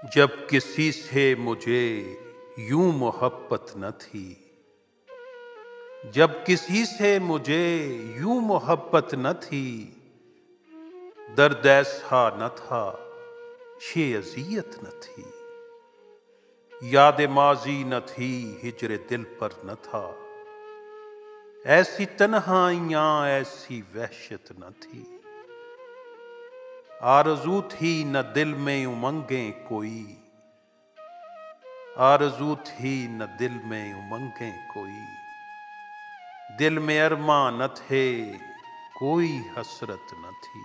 जब किसी से मुझे यूं मोहब्बत न थी, जब किसी से मुझे यूं मोहब्बत न थी, दर्द ऐसा न था, ये अज़ियत न थी। याद माजी न थी, हिजर दिल पर न था, ऐसी तन्हाइयां ऐसी वहशत न थी। आरज़ू थी न दिल में उमंगें कोई, आरज़ू थी न दिल में उमंगें कोई। दिल में अरमां न थे, कोई हसरत न थी।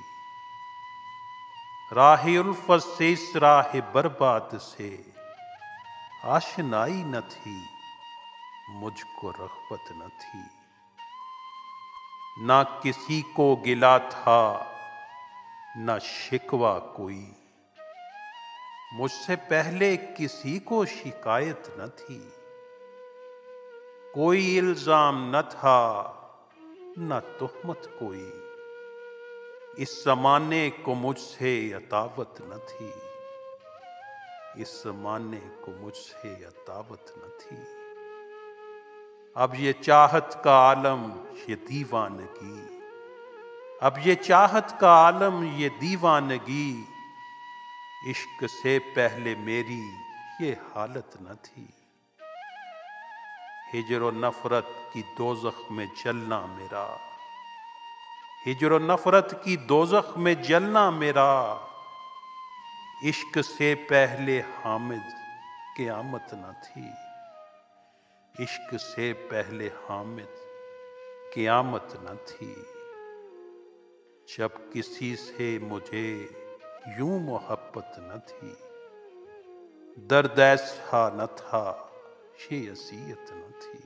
राह उल्फत से इस राह बर्बाद से आशनाई न थी, मुझको रग़बत न थी। ना किसी को गिला था, ना शिकवा कोई, मुझसे पहले किसी को शिकायत न थी। कोई इल्जाम न था, न तुहमत कोई, इस ज़माने को मुझसे अतावत न थी। इस ज़माने को मुझसे अतावत न थी। अब ये चाहत का आलम ये दीवानगी, अब ये चाहत का आलम ये दीवानगी, इश्क से पहले मेरी ये हालत न थी। हिजर और नफरत की दोज़ख में जलना मेरा, हिजर और नफरत की दोज़ख में जलना मेरा, इश्क से पहले हामिद क़यामत न थी। इश्क से पहले हामिद क़यामत न थी। जब किसी से मुझे यूं मोहब्बत न थी, दर्द ऐसा न था, ये अज़ियत न थी।